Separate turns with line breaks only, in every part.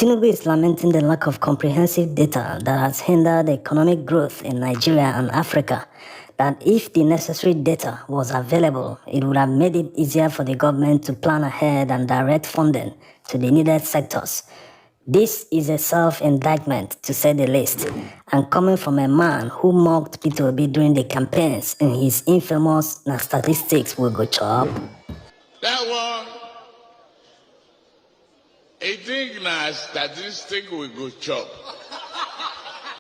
Tinubu is lamenting the lack of comprehensive data that has hindered economic growth in Nigeria and Africa. That if the necessary data was available, it would have made it easier for the government to plan ahead and direct funding to the needed sectors. This is a self-indictment, to say the least, and coming from a man who mocked Peter Obi during the campaigns in his infamous "na statistics will go chop."
That one, I think na statistics will go chop.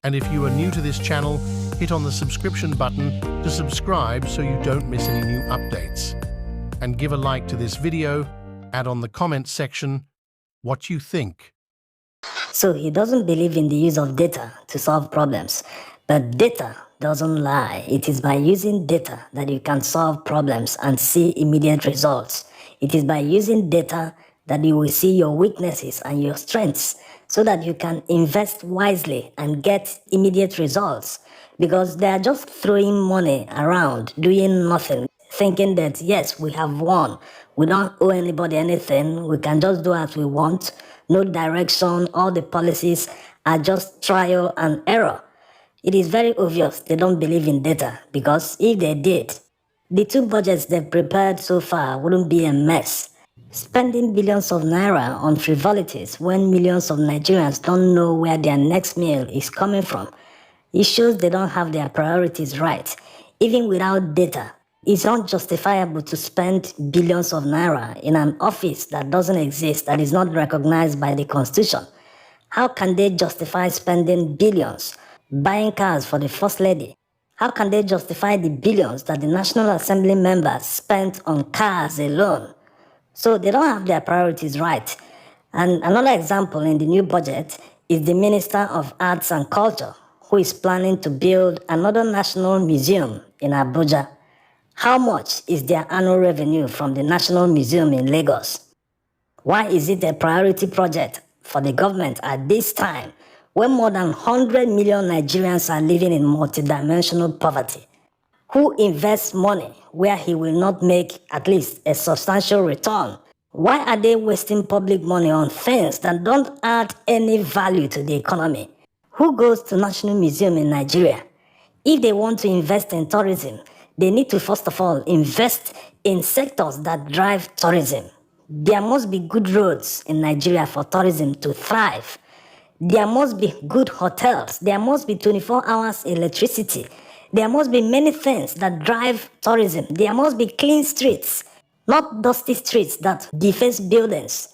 And if you are new to this channel, hit on the subscription button to subscribe so you don't miss any new updates. And give a like to this video, add on the comments section what you think.
So he doesn't believe in the use of data to solve problems. But data doesn't lie. It is by using data that you can solve problems and see immediate results. It is by using data that you will see your weaknesses and your strengths so that you can invest wisely and get immediate results. Because they are just throwing money around, doing nothing, thinking that yes, we have won. We don't owe anybody anything. We can just do as we want. No direction. All the policies are just trial and error. It is very obvious they don't believe in data, because if they did, the two budgets they've prepared so far wouldn't be a mess. Spending billions of naira on frivolities when millions of Nigerians don't know where their next meal is coming from, it shows they don't have their priorities right. Even without data, it's not justifiable to spend billions of naira in an office that doesn't exist, that is not recognized by the Constitution. How can they justify spending billions buying cars for the First Lady? How can they justify the billions that the National Assembly members spent on cars alone? So they don't have their priorities right. And another example in the new budget is the Minister of Arts and Culture, who is planning to build another national museum in Abuja. How much is their annual revenue from the National Museum in Lagos? Why is it a priority project for the government at this time when more than 100 million Nigerians are living in multidimensional poverty? Who invests money where he will not make at least a substantial return? Why are they wasting public money on things that don't add any value to the economy? Who goes to National Museum in Nigeria? If they want to invest in tourism, they need to first of all invest in sectors that drive tourism. There must be good roads in Nigeria for tourism to thrive. There must be good hotels. There must be 24 hours electricity. There must be many things that drive tourism. There must be clean streets, not dusty streets that deface buildings.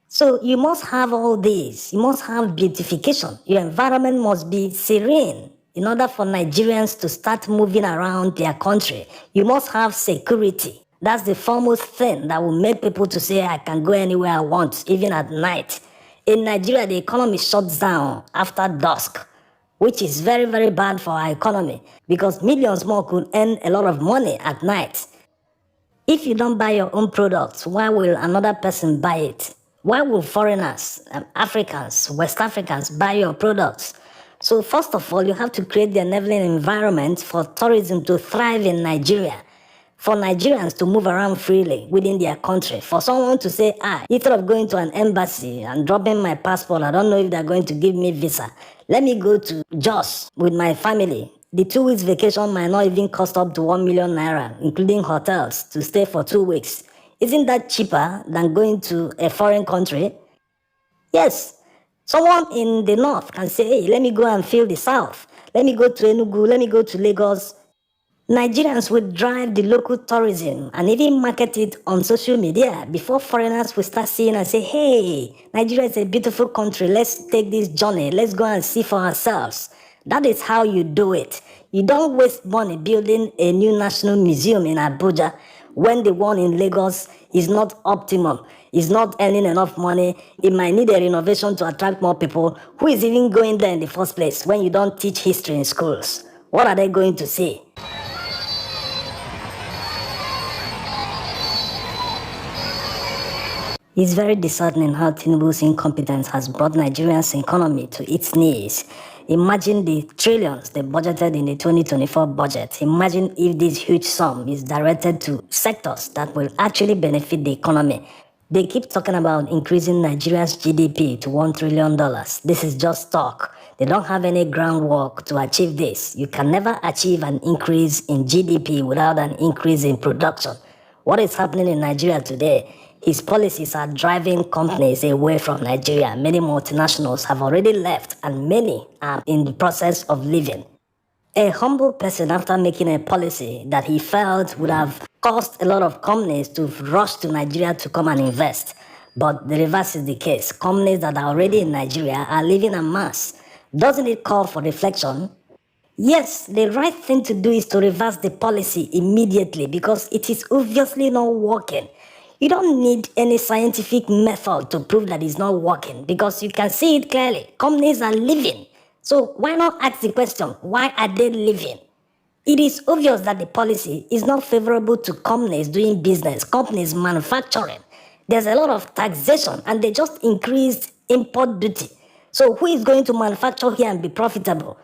So you must have all these. You must have beautification. Your environment must be serene. In order for Nigerians to start moving around their country, you must have security. That's the foremost thing that will make people to say, I can go anywhere I want, even at night. In Nigeria, the economy shuts down after dusk, which is very, very bad for our economy, because millions more could earn a lot of money at night. If you don't buy your own products, why will another person buy it? Why will foreigners, Africans, West Africans buy your products? So first of all, you have to create the enabling environment for tourism to thrive in Nigeria, for Nigerians to move around freely within their country, for someone to say, instead of going to an embassy and dropping my passport, I don't know if they're going to give me visa. Let me go to Jos with my family. The 2 weeks vacation might not even cost up to 1 million naira, including hotels, to stay for 2 weeks. Isn't that cheaper than going to a foreign country? Yes. Someone in the north can say, hey, let me go and feel the south. Let me go to Enugu, let me go to Lagos. Nigerians will drive the local tourism and even market it on social media before foreigners will start seeing and say, hey, Nigeria is a beautiful country. Let's take this journey. Let's go and see for ourselves. That is how you do it. You don't waste money building a new national museum in Abuja when the one in Lagos is not optimum, is not earning enough money. It might need a renovation to attract more people. Who is even going there in the first place when you don't teach history in schools? What are they going to see? It's very disheartening how Tinubu's incompetence has brought Nigeria's economy to its knees. Imagine the trillions they budgeted in the 2024 budget. Imagine if this huge sum is directed to sectors that will actually benefit the economy. They keep talking about increasing Nigeria's GDP to $1 trillion. This is just talk. They don't have any groundwork to achieve this. You can never achieve an increase in GDP without an increase in production. What is happening in Nigeria today? His policies are driving companies away from Nigeria. Many multinationals have already left, and many are in the process of leaving. A humble person, after making a policy that he felt would have caused a lot of companies to rush to Nigeria to come and invest. But the reverse is the case. Companies that are already in Nigeria are leaving en masse. Doesn't it call for reflection? Yes, the right thing to do is to reverse the policy immediately because it is obviously not working. You don't need any scientific method to prove that it's not working because you can see it clearly. Companies are leaving. So why not ask the question, why are they leaving? It is obvious that the policy is not favorable to companies doing business, companies manufacturing. There's a lot of taxation and they just increased import duty. So who is going to manufacture here and be profitable?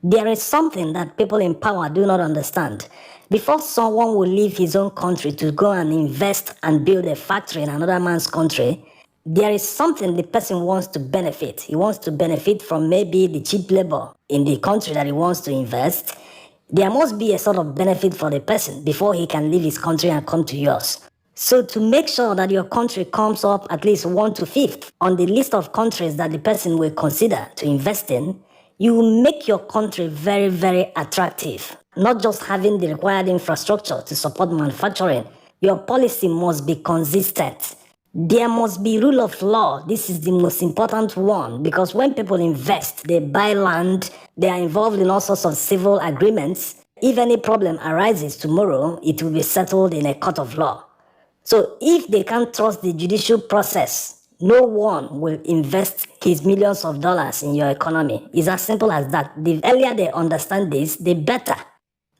There is something that people in power do not understand. Before someone will leave his own country to go and invest and build a factory in another man's country, there is something the person wants to benefit. He wants to benefit from maybe the cheap labor in the country that he wants to invest. There must be a sort of benefit for the person before he can leave his country and come to yours. So to make sure that your country comes up at least 1 to 5th on the list of countries that the person will consider to invest in, you make your country very, very attractive. Not just having the required infrastructure to support manufacturing, your policy must be consistent. There must be rule of law. This is the most important one because when people invest, they buy land, they are involved in all sorts of civil agreements. If any problem arises tomorrow, it will be settled in a court of law. So if they can't trust the judicial process, no one will invest his millions of dollars in your economy. It's as simple as that. The earlier they understand this, the better.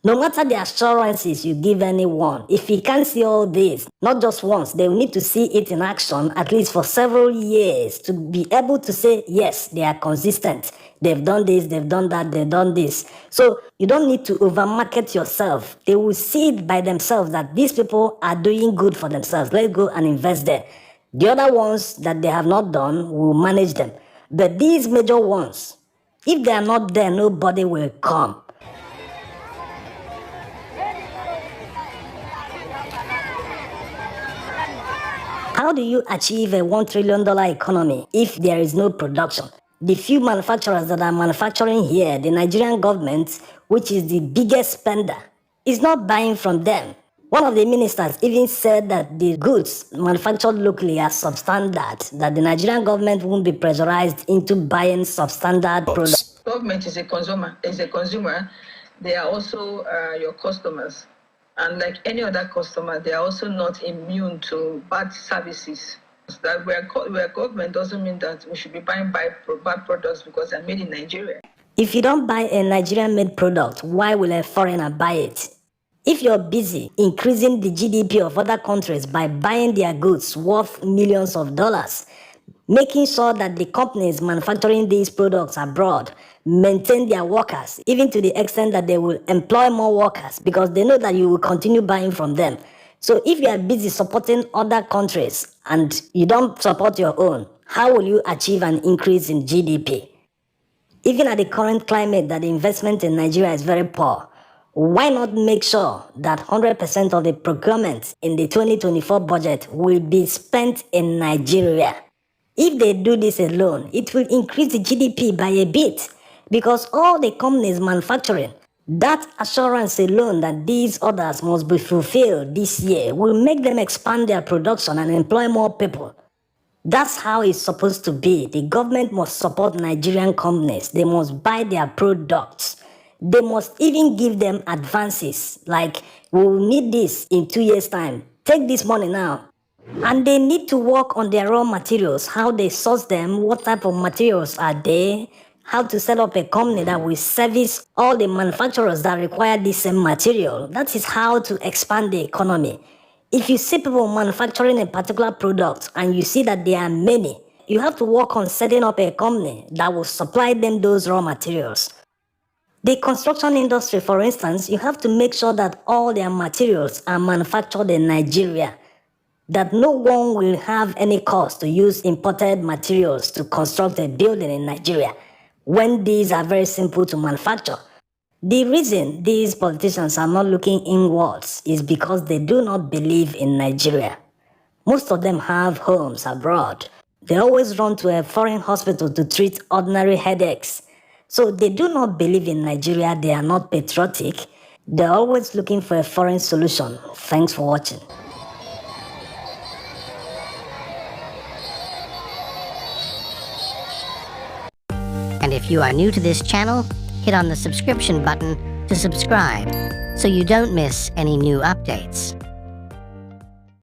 No matter the assurances you give anyone, if he can't see all this, not just once, they will need to see it in action at least for several years to be able to say, yes, they are consistent. They've done this, they've done that, they've done this. So you don't need to overmarket yourself. They will see it by themselves that these people are doing good for themselves. Let's go and invest there. The other ones that they have not done, will manage them. But these major ones, if they are not there, nobody will come. How do you achieve a $1 trillion economy if there is no production? The few manufacturers that are manufacturing here, the Nigerian government, which is the biggest spender, is not buying from them. One of the ministers even said that the goods manufactured locally are substandard, that the Nigerian government won't be pressurized into buying substandard products.
Government is a consumer. They are also your customers. And like any other customer, they are also not immune to bad services. That we're government doesn't mean that we should be buying bad products because they're made in Nigeria.
If you don't buy a Nigerian-made product, why will a foreigner buy it? If you're busy increasing the GDP of other countries by buying their goods worth millions of dollars, making sure that the companies manufacturing these products abroad maintain their workers, even to the extent that they will employ more workers because they know that you will continue buying from them. So if you are busy supporting other countries and you don't support your own, how will you achieve an increase in GDP? Even at the current climate that the investment in Nigeria is very poor, why not make sure that 100% of the procurement in the 2024 budget will be spent in Nigeria? If they do this alone, it will increase the GDP by a bit because all the companies manufacturing, that assurance alone that these orders must be fulfilled this year will make them expand their production and employ more people. That's how it's supposed to be. The government must support Nigerian companies. They must buy their products. They must even give them advances like, we will need this in 2 years' time. Take this money now. And they need to work on their raw materials, how they source them, what type of materials are they, how to set up a company that will service all the manufacturers that require this same material. That is how to expand the economy. If you see people manufacturing a particular product and you see that there are many, you have to work on setting up a company that will supply them those raw materials. The construction industry, for instance, you have to make sure that all their materials are manufactured in Nigeria. that no one will have any cost to use imported materials to construct a building in Nigeria when these are very simple to manufacture. The reason these politicians are not looking inwards is because they do not believe in Nigeria. Most of them have homes abroad. They always run to a foreign hospital to treat ordinary headaches. So they do not believe in Nigeria, they are not patriotic. They're always looking for a foreign solution. Thanks for watching.
And if you are new to this channel, hit on the subscription button to subscribe so you don't miss any new updates.